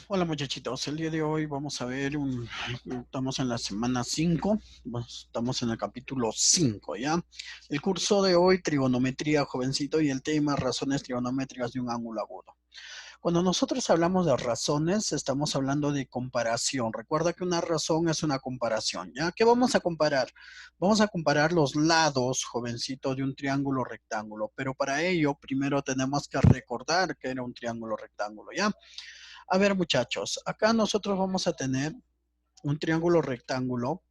Hola muchachitos, el día de hoy vamos a ver estamos en la semana 5, estamos en el capítulo 5, ¿ya? El curso de hoy, trigonometría, jovencito, y el tema, razones trigonométricas de un ángulo agudo. Cuando nosotros hablamos de razones, estamos hablando de comparación. Recuerda que una razón es una comparación, ¿ya? ¿Qué vamos a comparar? Vamos a comparar los lados, jovencito, de un triángulo rectángulo, pero para ello primero tenemos que recordar que era un triángulo rectángulo, ¿ya? A ver, muchachos, acá nosotros vamos a tener un triángulo rectángulo,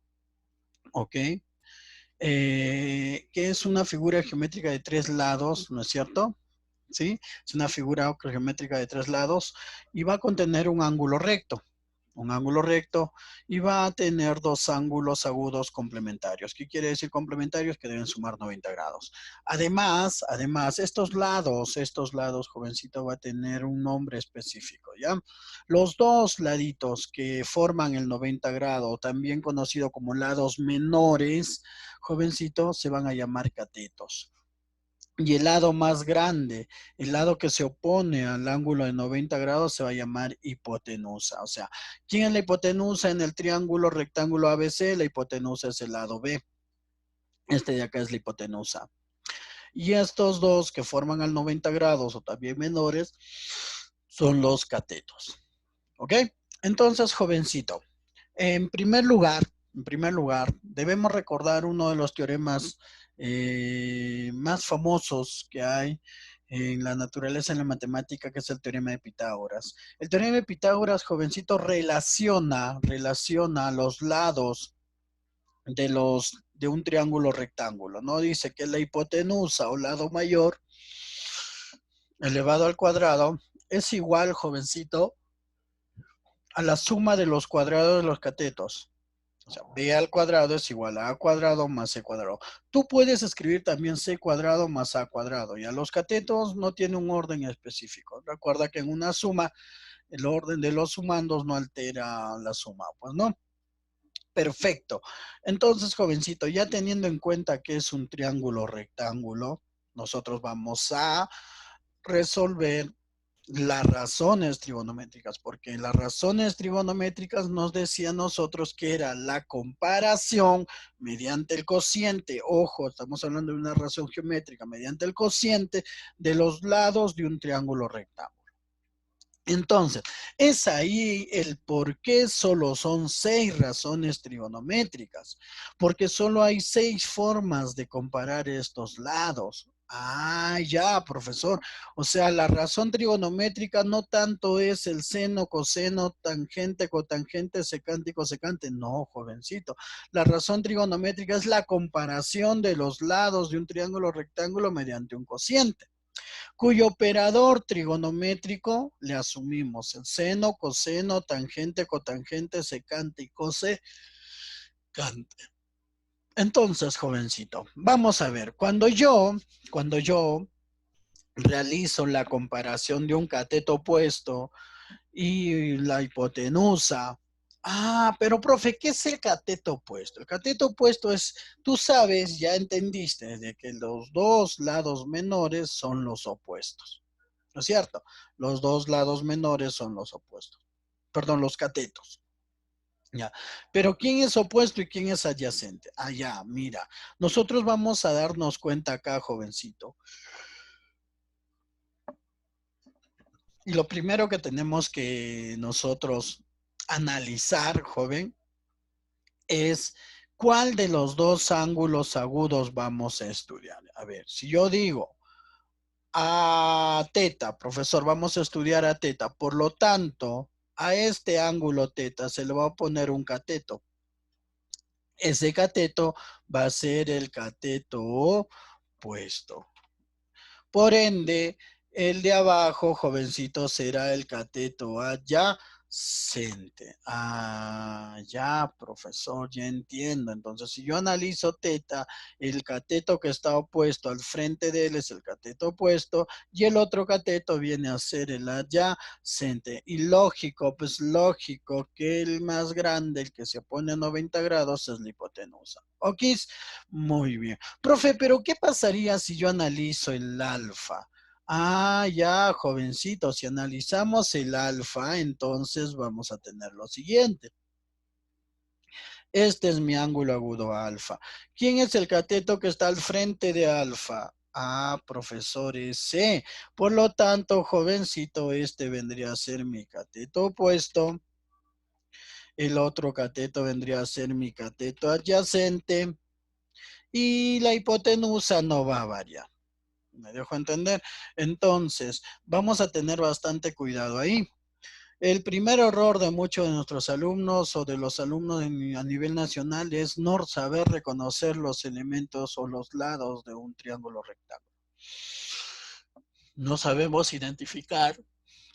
¿ok? Que es una figura geométrica de tres lados, ¿no es cierto? ¿Sí? Es una figura geométrica de tres lados y va a contener un ángulo recto y va a tener dos ángulos agudos complementarios. ¿Qué quiere decir complementarios? Que deben sumar 90 grados. Además, estos lados, jovencito, va a tener un nombre específico, ¿ya? Los dos laditos que forman el 90 grado, también conocido como lados menores, jovencito, se van a llamar catetos. Y el lado más grande, el lado que se opone al ángulo de 90 grados, se va a llamar hipotenusa. O sea, ¿quién es la hipotenusa en el triángulo rectángulo ABC? La hipotenusa es el lado B. Este de acá es la hipotenusa. Y estos dos que forman al 90 grados o también menores son los catetos. ¿Ok? Entonces, jovencito, en primer lugar, debemos recordar uno de los teoremas más famosos que hay en la naturaleza, en la matemática, que es el teorema de Pitágoras. El teorema de Pitágoras, jovencito, relaciona los lados de un triángulo rectángulo, ¿no? Dice que la hipotenusa o lado mayor elevado al cuadrado es igual, jovencito, a la suma de los cuadrados de los catetos. O sea, b al cuadrado es igual a cuadrado más c cuadrado. Tú puedes escribir también c cuadrado más a cuadrado. Ya los catetos no tienen un orden específico. Recuerda que en una suma el orden de los sumandos no altera la suma, pues no. Perfecto. Entonces, jovencito, ya teniendo en cuenta que es un triángulo rectángulo, nosotros vamos a resolver las razones trigonométricas, porque las razones trigonométricas nos decía a nosotros que era la comparación mediante el cociente. Ojo, estamos hablando de una razón geométrica mediante el cociente de los lados de un triángulo rectángulo. Entonces, es ahí el por qué solo son 6 razones trigonométricas, porque solo hay 6 formas de comparar estos lados. Ah, ya, profesor. O sea, la razón trigonométrica no tanto es el seno, coseno, tangente, cotangente, secante y cosecante. No, jovencito. La razón trigonométrica es la comparación de los lados de un triángulo rectángulo mediante un cociente, cuyo operador trigonométrico le asumimos el seno, coseno, tangente, cotangente, secante y cosecante. Entonces, jovencito, vamos a ver, cuando yo realizo la comparación de un cateto opuesto y la hipotenusa. Ah, pero profe, ¿qué es el cateto opuesto? El cateto opuesto es, tú sabes, ya entendiste, de que los dos lados menores son los opuestos. ¿No es cierto? Los dos lados menores son los opuestos. Perdón, los catetos. Ya. Pero ¿quién es opuesto y quién es adyacente? Ah, ya, mira. Nosotros vamos a darnos cuenta acá, jovencito. Y lo primero que tenemos que nosotros analizar, joven, es cuál de los dos ángulos agudos vamos a estudiar. A ver, si yo digo a teta, profesor, vamos a estudiar a teta. Por lo tanto, a este ángulo teta se le va a poner un cateto. Ese cateto va a ser el cateto opuesto. Por ende, el de abajo, jovencito, será el cateto adyacente. Ah, ya, profesor, ya entiendo. Entonces, si yo analizo teta, el cateto que está opuesto al frente de él es el cateto opuesto y el otro cateto viene a ser el adyacente. Y lógico, pues lógico que el más grande, el que se opone a 90 grados, es la hipotenusa. ¿Ok? Muy bien. Profe, pero ¿qué pasaría si yo analizo el alfa? Ah, ya, jovencito, si analizamos el alfa, entonces vamos a tener lo siguiente. Este es mi ángulo agudo alfa. ¿Quién es el cateto que está al frente de alfa? Ah, profesor, C. Por lo tanto, jovencito, este vendría a ser mi cateto opuesto. El otro cateto vendría a ser mi cateto adyacente. Y la hipotenusa no va a variar. ¿Me dejo entender? Entonces, vamos a tener bastante cuidado ahí. El primer error de muchos de nuestros alumnos o de los alumnos a nivel nacional es no saber reconocer los elementos o los lados de un triángulo rectángulo. No sabemos identificar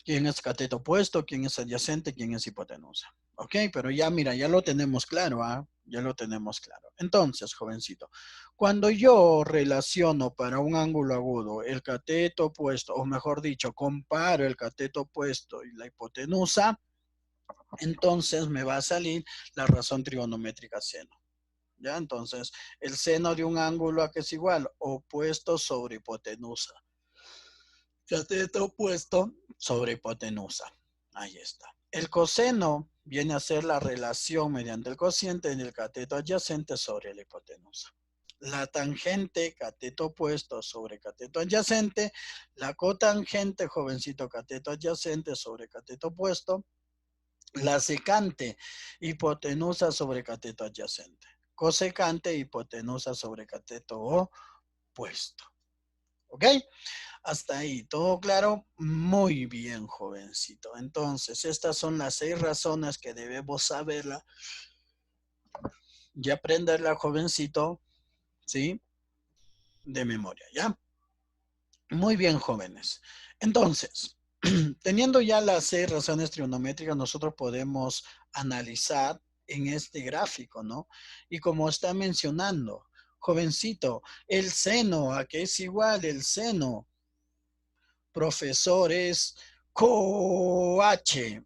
quién es cateto opuesto, quién es adyacente, quién es hipotenusa. Ok, pero ya mira, ya lo tenemos claro, ¿ah? Ya lo tenemos claro. Entonces, jovencito, cuando yo relaciono para un ángulo agudo el cateto opuesto, o mejor dicho, comparo el cateto opuesto y la hipotenusa, entonces me va a salir la razón trigonométrica seno. ¿Ya? Entonces, el seno de un ángulo a que es igual, opuesto sobre hipotenusa. Cateto opuesto sobre hipotenusa. Ahí está. El coseno viene a ser la relación mediante el cociente del cateto adyacente sobre la hipotenusa. La tangente, cateto opuesto sobre cateto adyacente. La cotangente, jovencito, cateto adyacente sobre cateto opuesto. La secante, hipotenusa sobre cateto adyacente. Cosecante, hipotenusa sobre cateto opuesto. ¿Ok? Hasta ahí, ¿todo claro? Muy bien, jovencito. Entonces, estas son las 6 razones que debemos saberla y aprenderla, jovencito, ¿sí? De memoria, ¿ya? Muy bien, jóvenes. Entonces, teniendo ya las 6 razones trigonométricas, nosotros podemos analizar en este gráfico, ¿no? Y como está mencionando, jovencito, el seno, ¿a qué es igual el seno? Profesores, COH,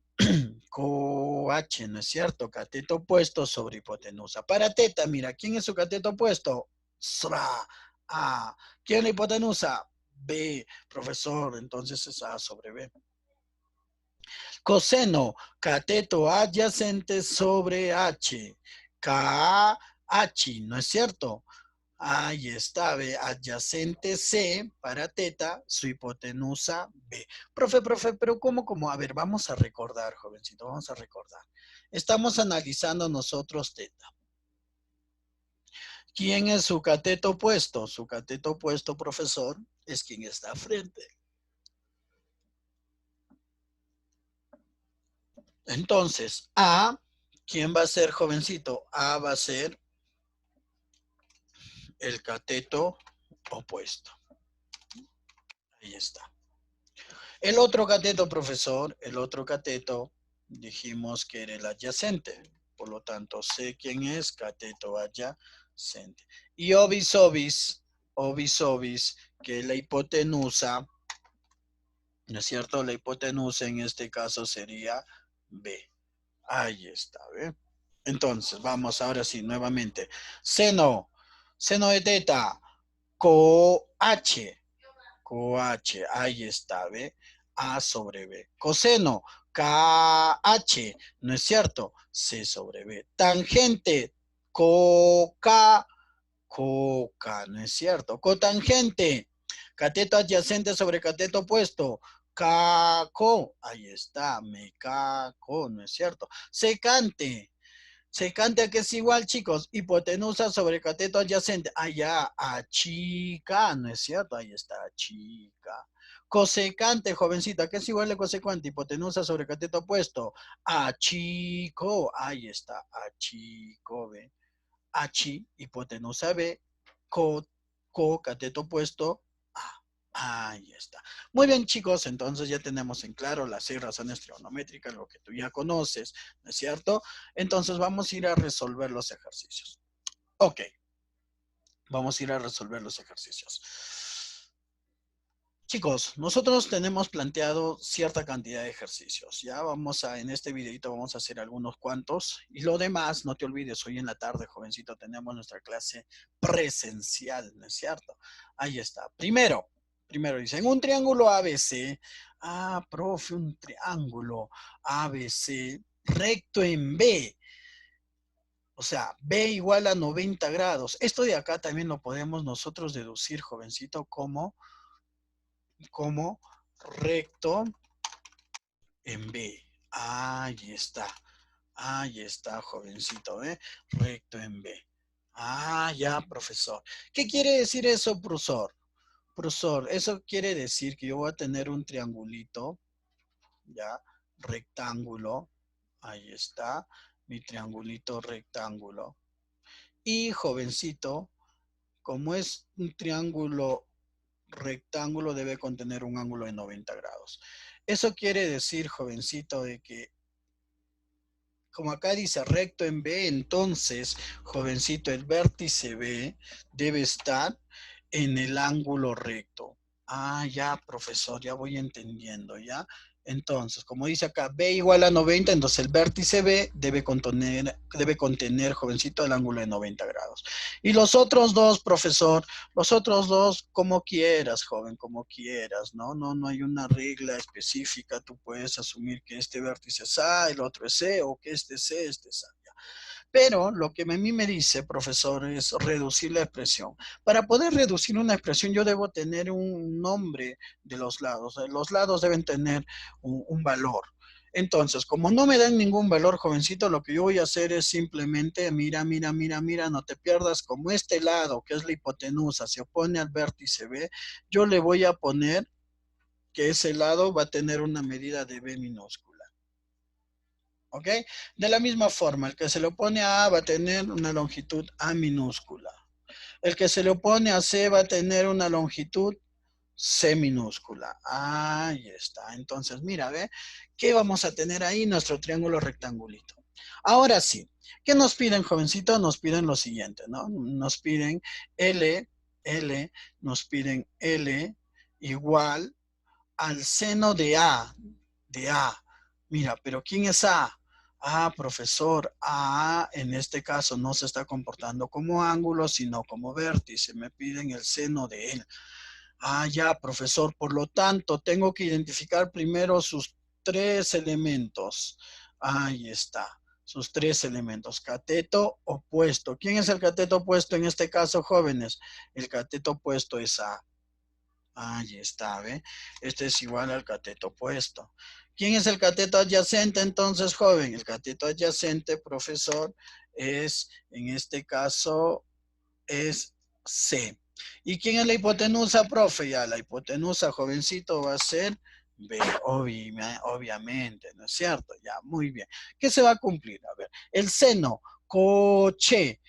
COH, ¿no es cierto? Cateto opuesto sobre hipotenusa. Para teta, mira, ¿quién es su cateto opuesto? SRA, A. ¿Quién es la hipotenusa? B, profesor, entonces es A sobre B. Coseno, cateto adyacente sobre H. KH, ¿no es cierto? Ahí está, B, adyacente C para teta, su hipotenusa B. Profe, pero ¿cómo? A ver, vamos a recordar, jovencito, vamos a recordar. Estamos analizando nosotros teta. ¿Quién es su cateto opuesto? Su cateto opuesto, profesor, es quien está a frente. Entonces, A, ¿quién va a ser, jovencito? A va a ser el cateto opuesto. Ahí está. El otro cateto, profesor, el otro cateto, dijimos que era el adyacente. Por lo tanto, sé quién es cateto adyacente. Y obis, que la hipotenusa, ¿no es cierto? La hipotenusa en este caso sería B. Ahí está, ¿ve? Entonces, vamos ahora sí, nuevamente. Seno de teta, COH. COH, ahí está, ¿ve? A sobre B. Coseno, KH, ¿no es cierto? C sobre B. Tangente, COK, COK, ¿no es cierto? Cotangente, cateto adyacente sobre cateto opuesto, CACO, ahí está, me caco, ¿no es cierto? Secante, secante a que es igual, chicos, hipotenusa sobre cateto adyacente. Allá, achica, ¿no es cierto? Ahí está, chica. Cosecante, jovencita, ¿qué es igual de cosecante? Hipotenusa sobre cateto opuesto. Achico, ahí está, achico, ¿ve? Achi, hipotenusa B, cateto opuesto A. Ahí está. Muy bien, chicos, entonces ya tenemos en claro las 6 razones trigonométricas, lo que tú ya conoces, ¿no es cierto? Entonces vamos a ir a resolver los ejercicios. Ok, vamos a ir a resolver los ejercicios. Chicos, nosotros tenemos planteado cierta cantidad de ejercicios. Ya en este videito vamos a hacer algunos cuantos. Y lo demás, no te olvides, hoy en la tarde, jovencito, tenemos nuestra clase presencial, ¿no es cierto? Ahí está. Primero, Primero dice, en un triángulo ABC, profe, un triángulo ABC recto en B. O sea, B igual a 90 grados. Esto de acá también lo podemos nosotros deducir, jovencito, como recto en B. Ahí está, jovencito, ¿eh? Recto en B. Ya, profesor. ¿Qué quiere decir eso, profesor? Profesor, eso quiere decir que yo voy a tener un triangulito, ¿ya? Rectángulo. Ahí está, mi triangulito rectángulo. Y, jovencito, como es un triángulo rectángulo, debe contener un ángulo de 90 grados. Eso quiere decir, jovencito, de que como acá dice recto en B, entonces, jovencito, el vértice B debe estar en el ángulo recto. Ya, profesor, ya voy entendiendo, ¿ya? Entonces, como dice acá, B igual a 90, entonces el vértice B debe contener, jovencito, el ángulo de 90 grados. Y los otros dos, profesor, los otros dos, como quieras, joven, como quieras, ¿no? No hay una regla específica. Tú puedes asumir que este vértice es A, el otro es C, o que este es C, este es A. Pero lo que a mí me dice, profesor, es reducir la expresión. Para poder reducir una expresión, yo debo tener un nombre de los lados. Los lados deben tener un valor. Entonces, como no me dan ningún valor, jovencito, lo que yo voy a hacer es simplemente, mira, no te pierdas, como este lado, que es la hipotenusa, se opone al vértice B, yo le voy a poner que ese lado va a tener una medida de B minúscula. ¿Ok? De la misma forma, el que se le opone a va a tener una longitud A minúscula. El que se le opone a C va a tener una longitud C minúscula. Ahí está. Entonces, mira, ¿ve? ¿Qué vamos a tener ahí? Nuestro triángulo rectangulito. Ahora sí, ¿qué nos piden, jovencito? Nos piden lo siguiente, ¿no? Nos piden L, nos piden L igual al seno de A. Mira, pero ¿quién es A? Profesor, A en este caso no se está comportando como ángulo, sino como vértice. Me piden el seno de él. Ya, profesor. Por lo tanto, tengo que identificar primero sus tres elementos. Ahí está. Sus tres elementos. Cateto opuesto. ¿Quién es el cateto opuesto en este caso, jóvenes? El cateto opuesto es A. Ahí está, ¿ve? Este es igual al cateto opuesto. ¿Quién es el cateto adyacente entonces, joven? El cateto adyacente, profesor, en este caso, es C. ¿Y quién es la hipotenusa, profe? Ya, la hipotenusa, jovencito, va a ser B, obviamente, ¿no es cierto? Ya, muy bien. ¿Qué se va a cumplir? A ver, el seno, coche.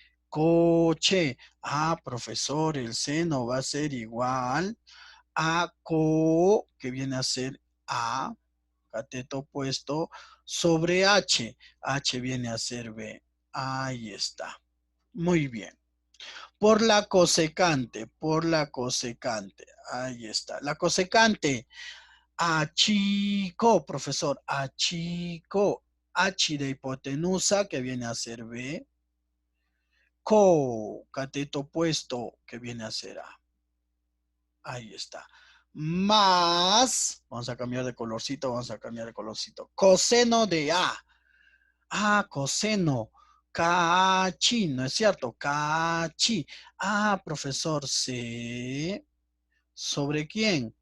Profesor, el seno va a ser igual a que viene a ser A, cateto opuesto, sobre H. H viene a ser B. Ahí está. Muy bien. Por la cosecante. Ahí está. La cosecante. Achico, profesor. Achico. H de hipotenusa, que viene a ser B. Cateto opuesto, que viene a ser A. Ahí está. Más, vamos a cambiar de colorcito. Coseno de A. Coseno. Cachi, ¿no es cierto? Cachi. Profesor, C. ¿Sobre quién?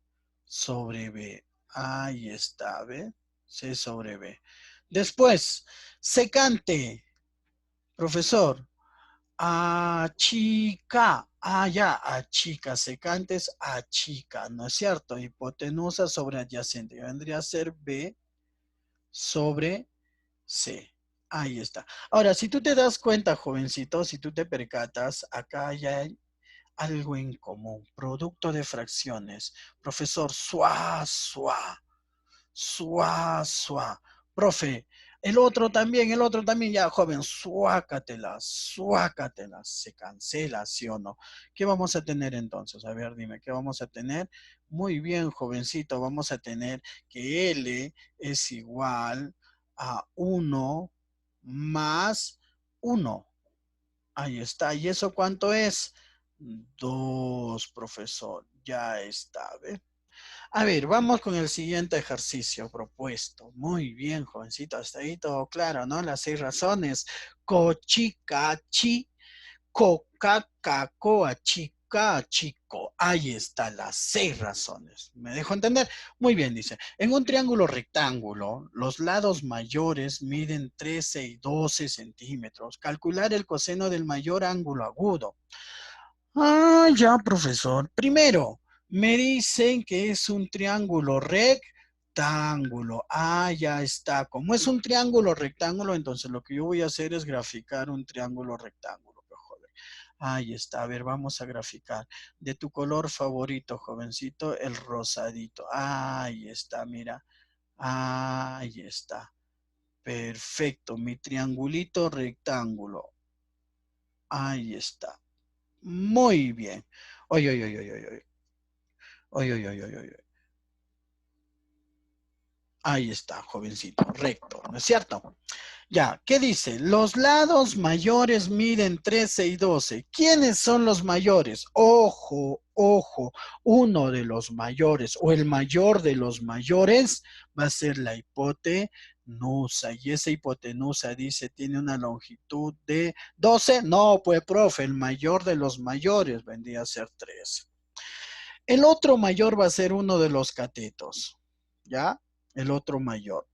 Sobre B. Ahí está, ¿ve? C sobre B. Después, secante. Profesor, chica. Ya, chica, secantes, chica, ¿no es cierto? Hipotenusa sobre adyacente. Vendría a ser B sobre C. Ahí está. Ahora, si tú te das cuenta, jovencito, si tú te percatas, acá ya hay algo en común. Producto de fracciones. Profesor, suá. Profe, el otro también, ya, joven, suácatela, se cancela, ¿sí o no? ¿Qué vamos a tener entonces? A ver, dime, ¿qué vamos a tener? Muy bien, jovencito, vamos a tener que L es igual a 1 más 1. Ahí está. ¿Y eso cuánto es? 2, profesor. Ya está, ¿ve? A ver, vamos con el siguiente ejercicio propuesto. Muy bien, jovencito, hasta ahí todo claro, ¿no? Las 6 razones. Cochicachi, coca-cacoa, chica, chico. Ahí están las 6 razones. ¿Me dejo entender? Muy bien, dice. En un triángulo rectángulo, los lados mayores miden 13 y 12 centímetros. Calcular el coseno del mayor ángulo agudo. Ah, ya, profesor. Primero, me dicen que es un triángulo rectángulo. Ah, ya está. Como es un triángulo rectángulo, entonces lo que yo voy a hacer es graficar un triángulo rectángulo. Pues, joder. Ahí está. A ver, vamos a graficar. De tu color favorito, jovencito, el rosadito. Ahí está, mira. Ahí está. Perfecto. Mi triangulito rectángulo. Ahí está. Muy bien. Oye, oye, oye, oye, oye. Oye, oye, oye, oye, oye. Ahí está, jovencito, recto, ¿no es cierto? Ya, ¿qué dice? Los lados mayores miden 13 y 12. ¿Quiénes son los mayores? Ojo, ojo, uno de los mayores o el mayor de los mayores va a ser la hipotenusa. Y esa hipotenusa dice tiene una longitud de 12. No, pues, profe, el mayor de los mayores vendría a ser 13. El otro mayor va a ser uno de los catetos, ¿ya? El otro mayor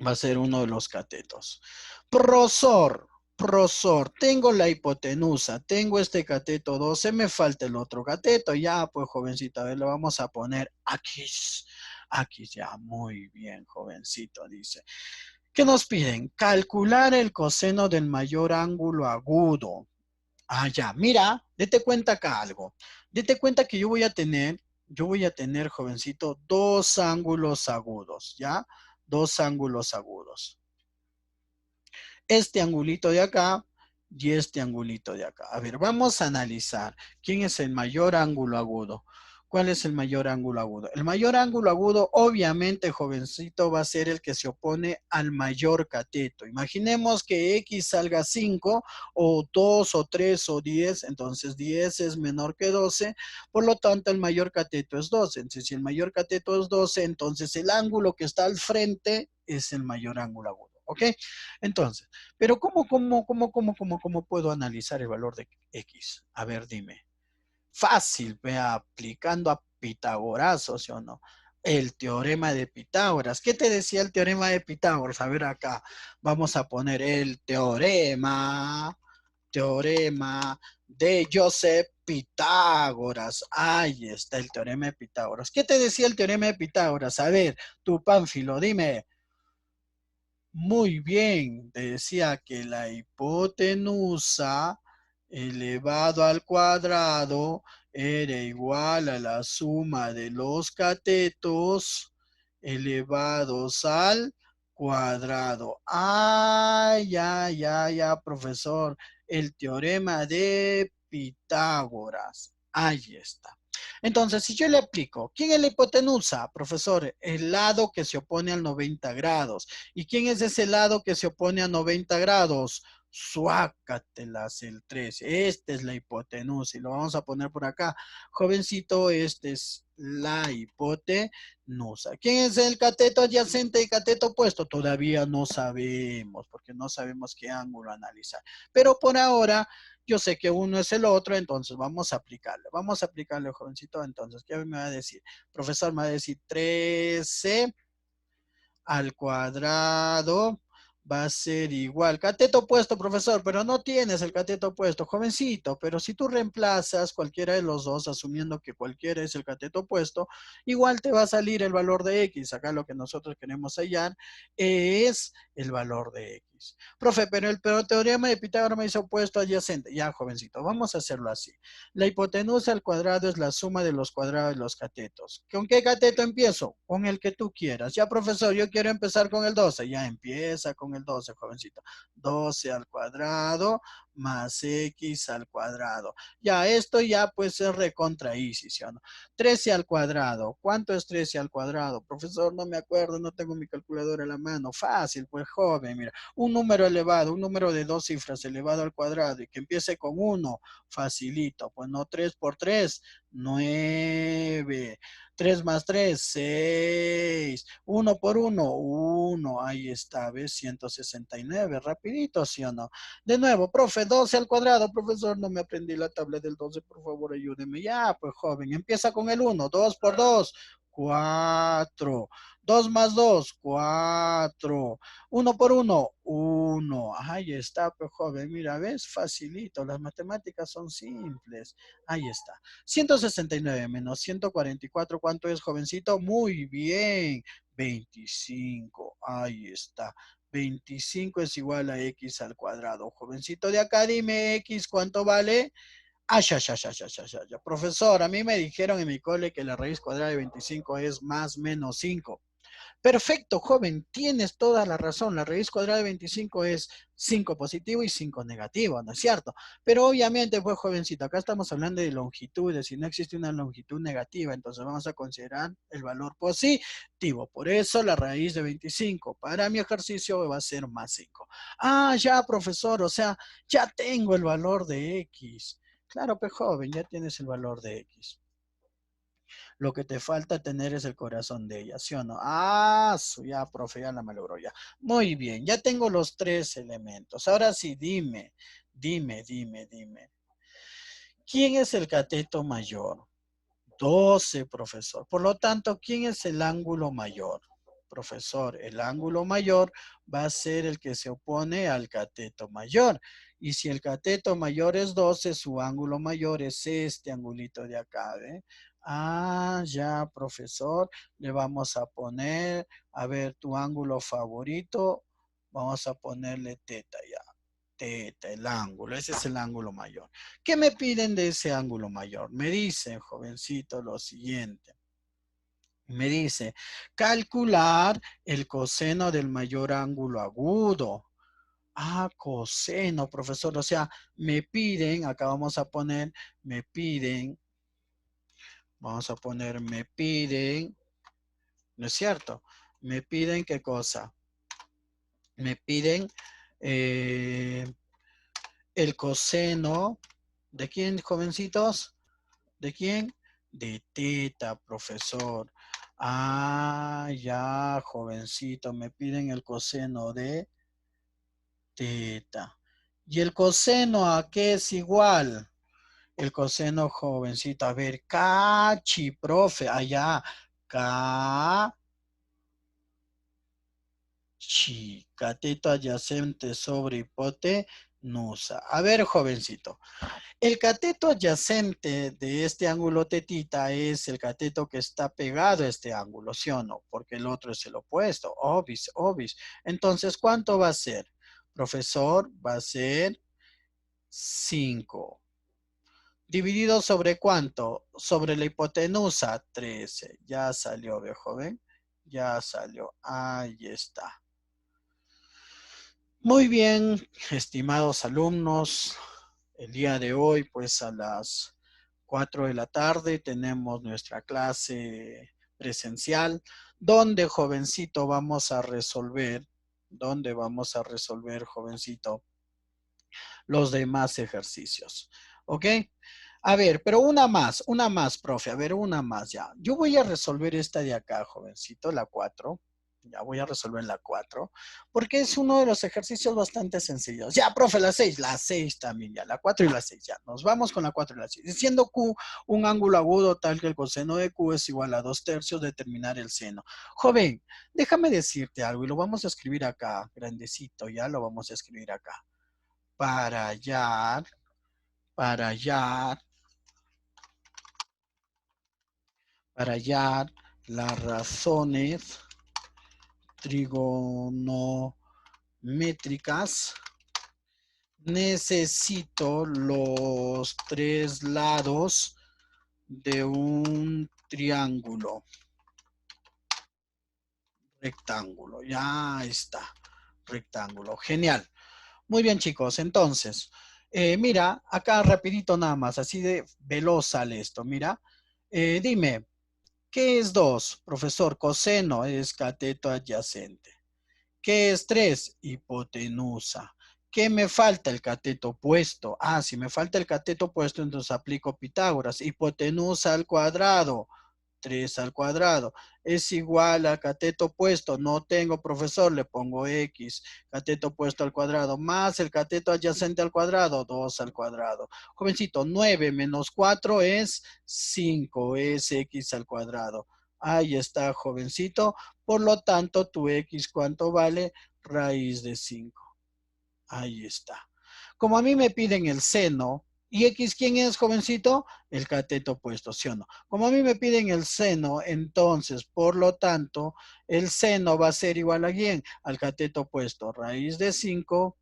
va a ser uno de los catetos. Prosor, prosor, tengo la hipotenusa, tengo este cateto 12, me falta el otro cateto, ya, pues, jovencito, a ver, le vamos a poner aquí. Aquí ya, muy bien, jovencito, dice. ¿Qué nos piden? Calcular el coseno del mayor ángulo agudo. Ah, ya, mira, date cuenta acá algo. Date cuenta que yo voy a tener, jovencito, dos ángulos agudos, ¿ya? Dos ángulos agudos. Este angulito de acá y este angulito de acá. A ver, vamos a analizar quién es el mayor ángulo agudo. ¿Cuál es el mayor ángulo agudo? El mayor ángulo agudo, obviamente, jovencito, va a ser el que se opone al mayor cateto. Imaginemos que X salga 5 o 2 o 3 o 10, entonces 10 es menor que 12, por lo tanto el mayor cateto es 12. Entonces, si el mayor cateto es 12, entonces el ángulo que está al frente es el mayor ángulo agudo. ¿Ok? Entonces, pero ¿cómo puedo analizar el valor de X? A ver, dime. Fácil, vea, aplicando a Pitágoras, ¿sí o no? El teorema de Pitágoras. ¿Qué te decía el teorema de Pitágoras? A ver acá, vamos a poner el teorema de Joseph Pitágoras. Ahí está el teorema de Pitágoras. ¿Qué te decía el teorema de Pitágoras? A ver, tu Pánfilo, dime. Muy bien, te decía que la hipotenusa elevado al cuadrado era igual a la suma de los catetos elevados al cuadrado. Ah, ya, profesor. El teorema de Pitágoras. Ahí está. Entonces, si yo le aplico, ¿quién es la hipotenusa, profesor? El lado que se opone al 90 grados. ¿Y quién es ese lado que se opone a 90 grados? Suácatelas el 13. Esta es la hipotenusa y lo vamos a poner por acá. Jovencito, esta es la hipotenusa. ¿Quién es el cateto adyacente y cateto opuesto? Todavía no sabemos, porque no sabemos qué ángulo analizar. Pero por ahora, yo sé que uno es el otro, entonces vamos a aplicarle. Vamos a aplicarle, jovencito. Entonces, ¿qué me va a decir? Profesor, me va a decir 13 al cuadrado va a ser igual. Cateto opuesto, profesor, pero no tienes el cateto opuesto, jovencito, pero si tú reemplazas cualquiera de los dos, asumiendo que cualquiera es el cateto opuesto, igual te va a salir el valor de X. Acá lo que nosotros queremos hallar es el valor de X. Profe, pero el teorema de Pitágoras me dice opuesto adyacente. Ya, jovencito, vamos a hacerlo así. La hipotenusa al cuadrado es la suma de los cuadrados de los catetos. ¿Con qué cateto empiezo? Con el que tú quieras. Ya, profesor, yo quiero empezar con el 12. Ya empieza con el 12, jovencito. 12 al cuadrado más x al cuadrado. Ya, esto ya puede ser recontra easy, ¿sí o no? 13 al cuadrado. ¿Cuánto es 13 al cuadrado? Profesor, no me acuerdo, no tengo mi calculadora en la mano. Fácil, pues joven, mira. Un número elevado, un número de dos cifras elevado al cuadrado y que empiece con 1, facilito. Pues no, 3 por 3, 9. 3 más 3, 6. 1 por 1, 1. Ahí está, ¿ves? 169. Rapidito, ¿sí o no? De nuevo, profe, 12 al cuadrado. Profesor, no me aprendí la tabla del 12. Por favor, ayúdeme. Ya, pues, joven. Empieza con el 1. 2 por 2, 4. 2 más 2, 4. 1 por 1, 1. Ahí está, pues, joven. Mira, ¿ves? Facilito. Las matemáticas son simples. Ahí está. 169 menos 144, ¿cuánto es, jovencito? Muy bien, 25. Ahí está. 25 es igual a x al cuadrado. Jovencito de acá, dime x, ¿cuánto vale? Ah, ya. Profesor, a mí me dijeron en mi cole que la raíz cuadrada de 25 es más menos 5. Perfecto, joven, tienes toda la razón. La raíz cuadrada de 25 es 5 positivo y 5 negativo, ¿no es cierto? Pero obviamente, pues, jovencito, acá estamos hablando de longitudes y no existe una longitud negativa, entonces vamos a considerar el valor positivo. Por eso la raíz de 25 para mi ejercicio va a ser más 5. Ah, ya, profesor, o sea, ya tengo el valor de x. Claro, pues, joven, ya tienes el valor de x. Lo que te falta tener es el corazón de ella, ¿sí o no? Ah, ya, profe, ya la malogró ya. Muy bien, ya tengo los tres elementos. Ahora sí, dime. ¿Quién es el cateto mayor? 12, profesor. Por lo tanto, ¿quién es el ángulo mayor? Profesor, el ángulo mayor va a ser el que se opone al cateto mayor. Y si el cateto mayor es 12, su ángulo mayor es este angulito de acá, ¿ve? Ah, ya, profesor. Le vamos a poner, a ver, tu ángulo favorito. Vamos a ponerle teta ya. Teta, el ángulo. Ese es el ángulo mayor. ¿Qué me piden de ese ángulo mayor? Me dicen, jovencito, lo siguiente. Me dice, calcular el coseno del mayor ángulo agudo. Ah, coseno, profesor. O sea, me piden, acá vamos a poner, me piden, vamos a poner, me piden, ¿no es cierto? Me piden qué cosa? Me piden eh, el coseno. ¿De quién, jovencitos? ¿De quién? De teta, profesor. Ah, ya, jovencito, me piden el coseno de teta. ¿Y el coseno a qué es igual? El coseno, jovencito, a ver, cachi, profe, allá, cachi, cateto adyacente sobre hipotenusa. A ver, jovencito. El cateto adyacente de este ángulo tetita es el cateto que está pegado a este ángulo, ¿sí o no? Porque el otro es el opuesto, obis. Entonces, ¿cuánto va a ser? Profesor, va a ser 5. ¿Dividido sobre cuánto? Sobre la hipotenusa, 13. Ya salió, viejo joven. Ya salió. Ahí está. Muy bien, estimados alumnos, el día de hoy, pues a las 4 de la tarde tenemos nuestra clase presencial, donde, jovencito, vamos a resolver, jovencito, los demás ejercicios. ¿Ok? A ver, pero una más, profe. A ver, una más ya. Yo voy a resolver esta de acá, jovencito, la 4. Ya voy a resolver la 4, porque es uno de los ejercicios bastante sencillos. Ya, profe, la 6 también, ya, la 4 y la 6, ya. Nos vamos con la 4 y la 6. Siendo Q un ángulo agudo tal que el coseno de Q es igual a 2/3, determinar el seno. Joven, déjame decirte algo y lo vamos a escribir acá, grandecito, ya lo vamos a escribir acá. Para hallar, para hallar, para hallar las razones trigonométricas, necesito los tres lados de un triángulo rectángulo. Ya está, rectángulo. Genial. Muy bien, chicos. Entonces, mira, acá rapidito nada más, así de veloz sale esto. Mira, dime, ¿qué es 2, profesor? Coseno es cateto adyacente. ¿Qué es 3? Hipotenusa. ¿Qué me falta? El cateto opuesto. Ah, si me falta el cateto opuesto, entonces aplico Pitágoras. Hipotenusa al cuadrado. 3 al cuadrado es igual a cateto opuesto. No tengo profesor, le pongo X. Cateto opuesto al cuadrado más el cateto adyacente al cuadrado, 2 al cuadrado. Jovencito, 9 menos 4 es 5, es X al cuadrado. Ahí está, jovencito. Por lo tanto, tu X, ¿cuánto vale? Raíz de 5. Ahí está. Como a mí me piden el seno, ¿y X quién es, jovencito? El cateto opuesto, ¿sí o no? Como a mí me piden el seno, entonces, por lo tanto, el seno va a ser igual a quién? Al cateto opuesto, raíz de 5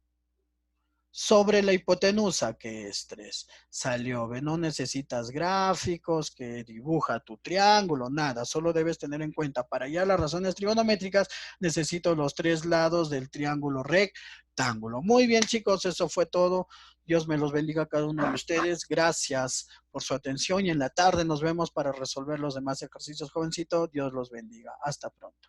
sobre la hipotenusa, que es 3. Salió, ¿ve? No necesitas gráficos, que dibuja tu triángulo, nada. Solo debes tener en cuenta, para hallar las razones trigonométricas, necesito los 3 lados del triángulo rectángulo. Muy bien, chicos, eso fue todo. Dios me los bendiga a cada uno de ustedes. Gracias por su atención y en la tarde nos vemos para resolver los demás ejercicios, jovencito. Dios los bendiga. Hasta pronto.